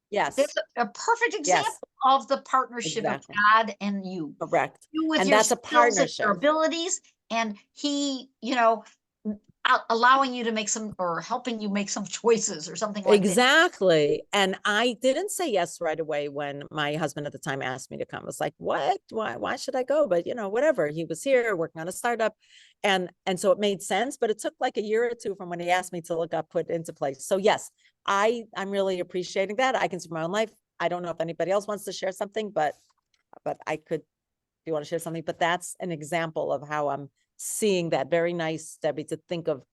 Yes. That's a perfect example of the partnership of God and you. Correct. You with And your that's a skills and partnership. your abilities, and he, allowing you to make some, or helping you make some choices or something like that. Exactly. And I didn't say yes right away when my husband at the time asked me to come. I was like, what? Why should I go? But whatever. He was here working on a startup. And so it made sense, but it took like a year or two from when he asked me to look up, put into place. So yes, I'm really appreciating that. I can see my own life. I don't know if anybody else wants to share something, but I could, if you want to share something, but that's an example of how I'm seeing that. Very nice, Debbie, to think of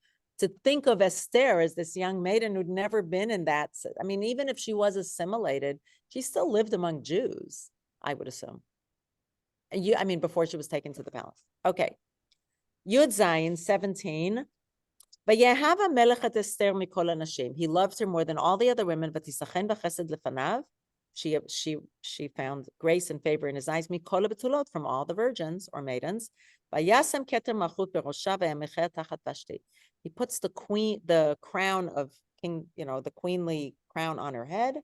Esther as this young maiden who'd never been in that. I mean, even if she was assimilated, she still lived among Jews, I would assume. And before she was taken to the palace. Okay. Yud Zayin 17. Vayehava melech et Esther mikol hanashim. He loved her more than all the other women. Vatisachen b'chesed lefanav. She found grace and favor in his eyes. Mikol betulot, from all the virgins or maidens. Vayasem keter malchut berosha ve'emicher tachat Vashti. He puts the crown of king, the queenly crown on her head,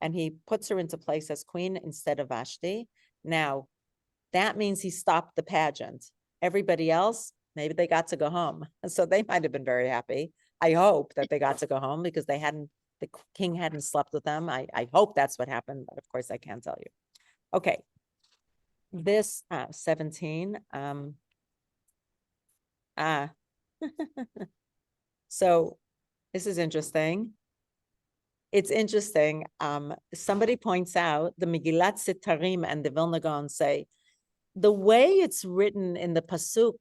and he puts her into place as queen instead of Vashti. Now, that means he stopped the pageant. Everybody else, maybe they got to go home. So they might have been very happy. I hope that they got to go home because the king hadn't slept with them. I hope that's what happened, but of course I can't tell you. Okay. This 17. So this is interesting. It's interesting. Somebody points out the Megillat Sitarim and the Vilna Gaon say, the way it's written in the Pasuk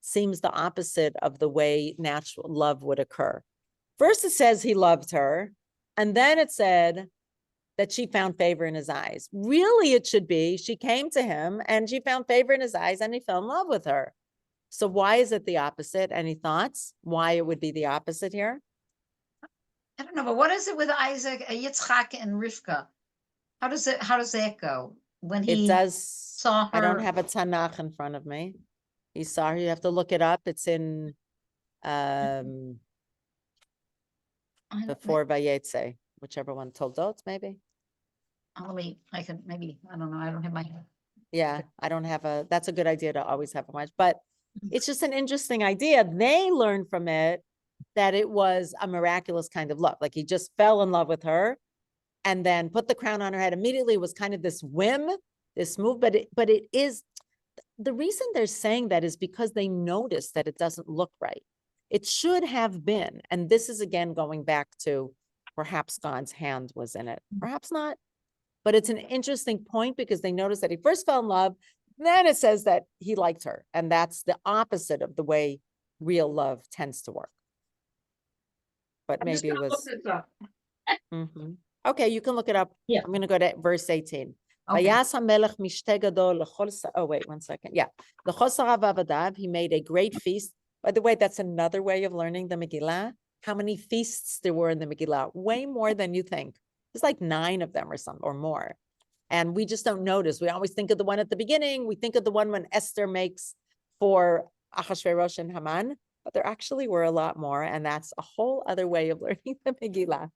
seems the opposite of the way natural love would occur. First, it says he loved her, and then it said that she found favor in his eyes. Really, it should be she came to him and she found favor in his eyes and he fell in love with her. So why is it the opposite? Any thoughts why it would be the opposite here? I don't know, but what is it with Isaac, Yitzchak, and Rivka? How does that go? When he saw her, I don't have a Tanakh in front of me. He saw her. You have to look it up. It's in before Vayetze, whichever one. Toldot, maybe. I don't know. I don't have my. Yeah, I don't have that's a good idea to always have a watch, but it's just an interesting idea. They learned from it that it was a miraculous kind of love. Like he just fell in love with her and then put the crown on her head. Immediately it was kind of this whim, this move, but it is, the reason they're saying that is because they noticed that it doesn't look right. It should have been, and this is again going back to perhaps God's hand was in it, perhaps not. But it's an interesting point because they noticed that he first fell in love, then it says that he liked her. And that's the opposite of the way real love tends to work. But maybe it was. Okay, you can look it up. Yeah. I'm going to go to verse 18. Okay. Oh, wait, 1 second. Yeah. He made a great feast. By the way, that's another way of learning the Megillah. How many feasts there were in the Megillah? Way more than you think. There's like 9 of them or more. And we just don't notice. We always think of the one at the beginning. We think of the one when Esther makes for Achashverosh and Haman, but there actually were a lot more. And that's a whole other way of learning the Megillah.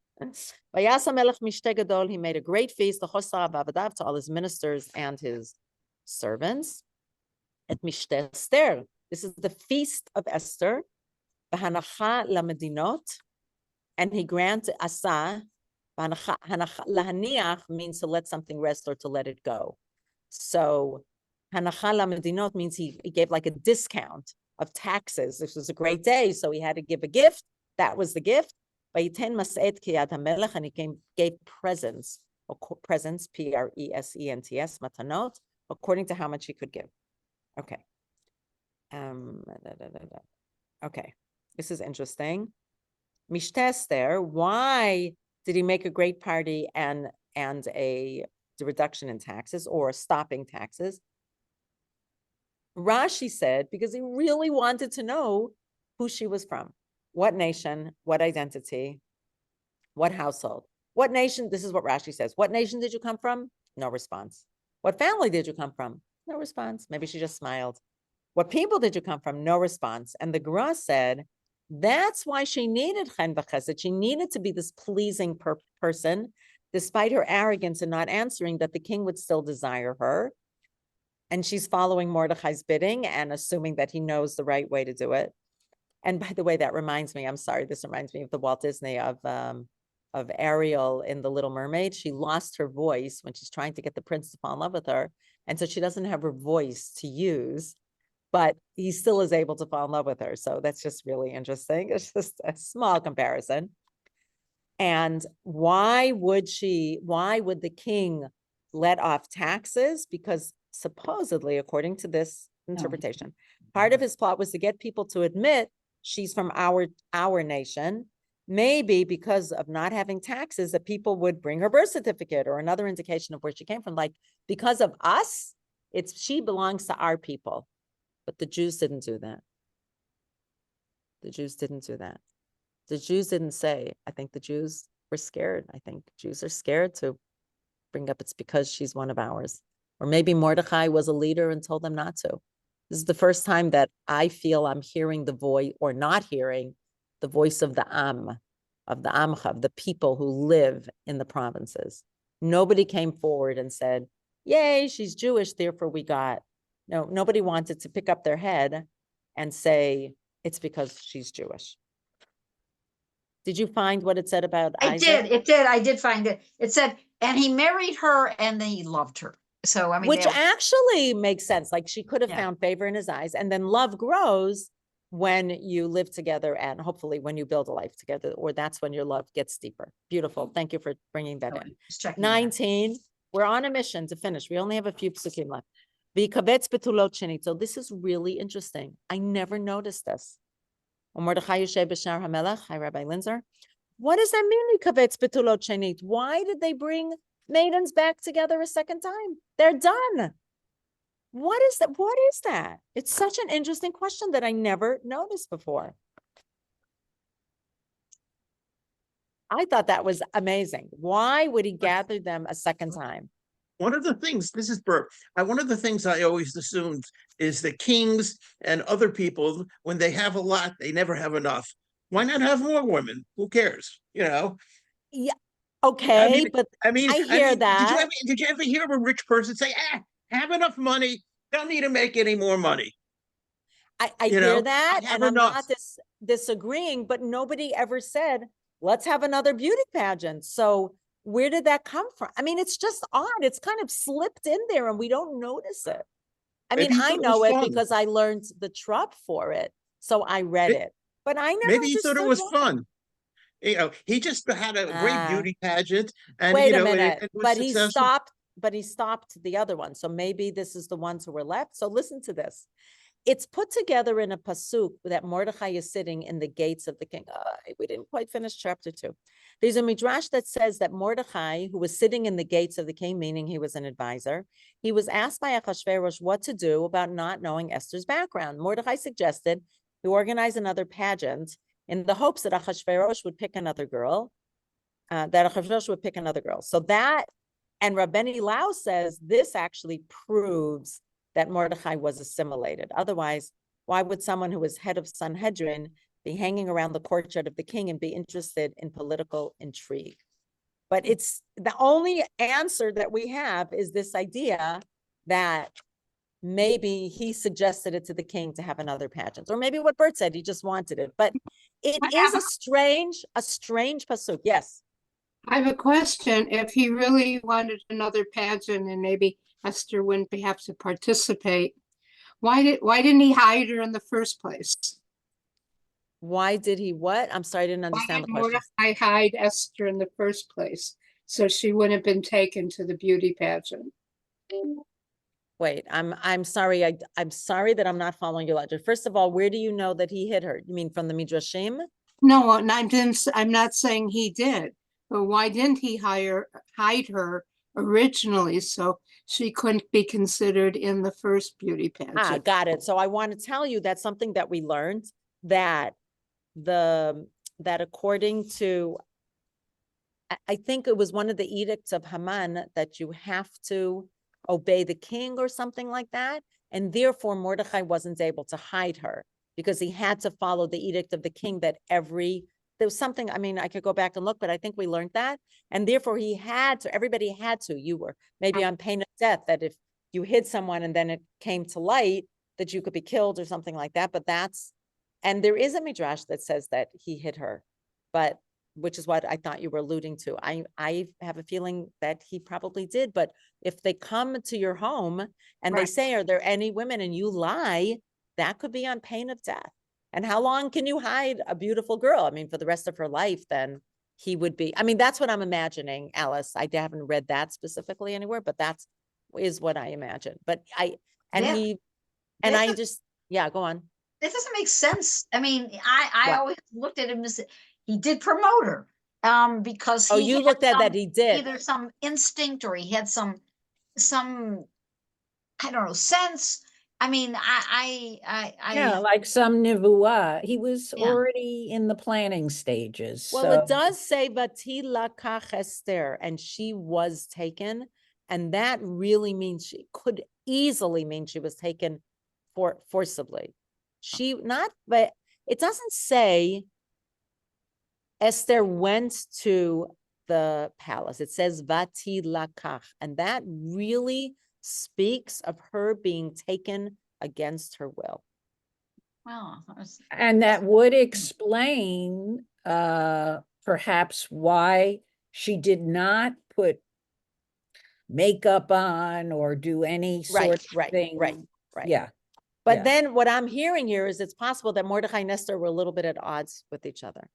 He made a great feast, to all his ministers and his servants. At Mishte Esther. This is the feast of Esther. And he granted Asa. Lahaniach means to let something rest or to let it go. So Hanacha Lamedinot means he gave like a discount of taxes. This was a great day, so he had to give a gift. That was the gift. And he gave presents, presents, presents, matanot, according to how much he could give. Okay. Okay, this is interesting. Mishte Esther, why did he make a great party and a the reduction in taxes or stopping taxes. Rashi said, because he really wanted to know who she was from, what nation, what identity, what household, what nation. This is what Rashi says. What nation did you come from? No response. What family did you come from? No response. Maybe she just smiled. What people did you come from? No response. And the Gra said, that's why she needed chen v'chesed. She needed to be this pleasing person, despite her arrogance in not answering, that the king would still desire her. And she's following Mordechai's bidding and assuming that he knows the right way to do it. And by the way, that reminds me, I'm sorry, this reminds me of the Walt Disney of Ariel in The Little Mermaid. She lost her voice when she's trying to get the prince to fall in love with her. And so she doesn't have her voice to use, but he still is able to fall in love with her. So that's just really interesting. It's just a small comparison. And why would the king let off taxes? Because supposedly, according to this interpretation, part of his plot was to get people to admit she's from our nation. Maybe because of not having taxes, that people would bring her birth certificate or another indication of where she came from. Like, because of us, she belongs to our people. But the Jews didn't do that. The Jews didn't do that. The Jews didn't say, I think the Jews were scared. I think Jews are scared to bring up it's because she's one of ours. Or maybe Mordechai was a leader and told them not to. This is the first time that I feel I'm hearing the voice or not hearing the voice of the Am, of the Amcha, of the people who live in the provinces. Nobody came forward and said, yay, she's Jewish, therefore we got. No, nobody wanted to pick up their head and say, it's because she's Jewish. Did you find what it said about Isaac? I did find it. It said, and he married her and then he loved her. So, I mean, which actually makes sense. Like, she could have found favor in his eyes, and then love grows when you live together and hopefully when you build a life together, or that's when your love gets deeper. Beautiful. Thank you for bringing that in. 19, we're on a mission to finish. We only have a few psukim left. So this is really interesting. I never noticed this. Mordechai Yoshev b'shar hamelech. Hi, Rabbi Linzer. What does that mean? Why did they bring maidens back together a second time? They're done. What is that? What is that? It's such an interesting question that I never noticed before. I thought that was amazing. Why would he gather them a second time? One of the things, this is Bert, one of the things I always assumed is that kings and other people, when they have a lot, they never have enough. Why not have more women? Who cares? You know? Yeah. Okay, I hear that. Did you ever hear of a rich person say, have enough money, don't need to make any more money? I hear that, and I'm not disagreeing, but nobody ever said, let's have another beauty pageant. So where did that come from? I mean, it's just odd. It's kind of slipped in there and we don't notice it. I mean, I know it because I learned the trop for it. So I read it, but I never Maybe you thought it was fun. You know, he just had a great beauty pageant, and wait a minute, but he stopped the other one. So maybe this is the ones who were left. So listen to this. It's put together in a pasuk that Mordechai is sitting in the gates of the king. We didn't quite finish chapter 2. There's a midrash that says that Mordechai, who was sitting in the gates of the king, meaning he was an advisor, he was asked by Achashverosh what to do about not knowing Esther's background. Mordechai suggested he organize another pageant in the hopes that Achashverosh would pick another girl, So that, and Rabbeni Lau says this actually proves that Mordechai was assimilated. Otherwise, why would someone who was head of Sanhedrin be hanging around the courtyard of the king and be interested in political intrigue? But it's the only answer that we have is this idea that maybe he suggested it to the king to have another pageant, or maybe what Bert said, he just wanted it. But it is a strange pasuk. Yes. I have a question. If he really wanted another pageant and maybe Esther wouldn't have to participate, why didn't he hide her in the first place? Why did he what? I'm sorry, I didn't understand the question. Why did Mordechai hide Esther in the first place so she wouldn't have been taken to the beauty pageant? Wait, I'm sorry. I'm sorry that I'm not following your logic. First of all, where do you know that he hid her? You mean from the midrashim? No, I'm not saying he did. But why didn't he hide her originally, so she couldn't be considered in the first beauty Ah, pageant. got it. So I want to tell you that's something that we learned, that that according to, I think it was one of the edicts of Haman, that you have to obey the king or something like that. And therefore Mordecai wasn't able to hide her because he had to follow the edict of the king, that there was something, I mean, I could go back and look, but I think we learned that. And therefore he had to, everybody had to, you were maybe on pain of death, that if you hid someone and then it came to light, that you could be killed or something like that. But and there is a midrash that says that he hid her, but which is what I thought you were alluding to. I have a feeling that he probably did, but if they come to your home and they Right. say, are there any women, and you lie, that could be on pain of death. And how long can you hide a beautiful girl? I mean, for the rest of her life, then he would be, I mean, that's what I'm imagining, Alice. I haven't read that specifically anywhere, but is what I imagine. But That- I just, yeah, go on. That doesn't make sense. I mean, I What? always looked at him as he did promote her, because Oh, he you had looked at that, some- he did. either some instinct or he had some I don't know, sense. I mean, Yeah, like some nivuah. He was Yeah. already in the planning stages. Well, So it does say Vatila Kach Esther, and she was taken, and that really means she could easily mean she was taken forcibly. But it doesn't say Esther went to the palace. It says Vatila Kach, and that really speaks of her being taken against her will. well, and that would explain perhaps why she did not put makeup on or do any sort of thing. Right. Yeah. But Yeah. then what I'm hearing here is it's possible that Mordecai and Esther were a little bit at odds with each other.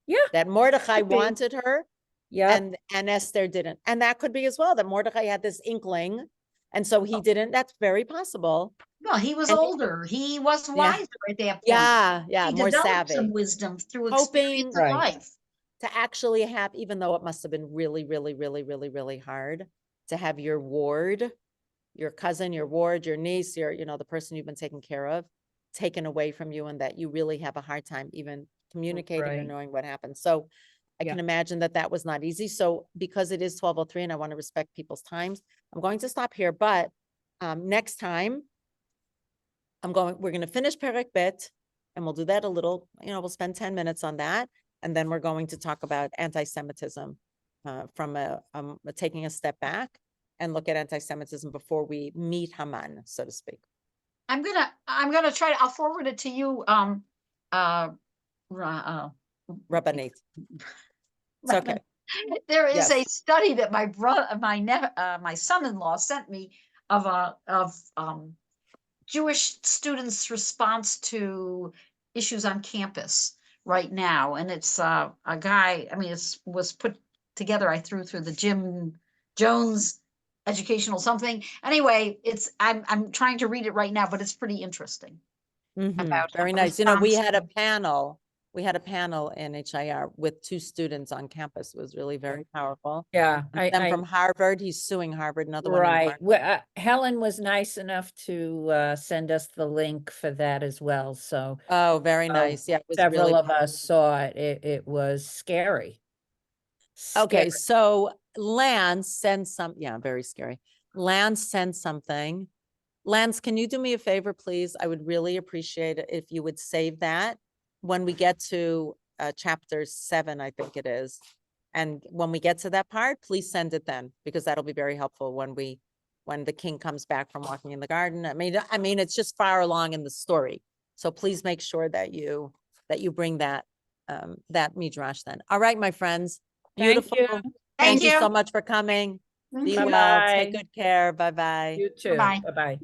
Yeah. That Mordecai Could be. wanted her Yeah. and Esther didn't. And that could be as well, that Mordecai had this inkling, and so he didn't. That's very possible. well, he was And- older. He was Yeah. wiser at that point. Yeah, He more developed savvy. some wisdom through Hoping- experience of Right. life. To actually have, even though it must have been really, really, really, really, really hard to have your ward, your cousin, your ward, your niece, the person you've been taking care of, taken away from you, and that you really have a hard time even communicating or Right. knowing what happened. So I Yeah. can imagine that was not easy. So because it is 12:03 and I want to respect people's times, I'm going to stop here. But next time we're going to finish Perek Bet, and we'll do that a little, we'll spend 10 minutes on that. And then we're going to talk about anti-Semitism from taking a step back and look at anti-Semitism before we meet Haman, so to speak. I'm gonna try to, I'll forward it to you. Rabbanit. It's okay. There is a Yes. study that my son-in-law sent me of Jewish students' response to issues on campus right now, and it's a guy. I mean, was put together. I threw through the Jim Jones educational something. Anyway, I'm trying to read it right now, but it's pretty interesting. About Very how nice. We had a responsible- panel. We had a panel in HIR with 2 students on campus. It was really very powerful. Yeah. And from Harvard, he's suing Harvard, another one. in Right. Harvard. Well, Helen was nice enough to send us the link for that as well. So Oh, very nice. Yeah, it was several really of powerful. us saw it. It was scary. Okay, Scary. so Lance sent very scary. Lance sent something. Lance, can you do me a favor, please? I would really appreciate it if you would save that when we get to chapter 7, I think it is. And when we get to that part, please send it then, because that'll be very helpful when the king comes back from walking in the garden. I mean, it's just far along in the story. So please make sure that you bring that midrash then. All right, my friends. Thank Beautiful. you. Thank you you. so much for coming. Be you. well. Bye-bye. Take good care. Bye-bye. You too. Bye-bye. Bye-bye.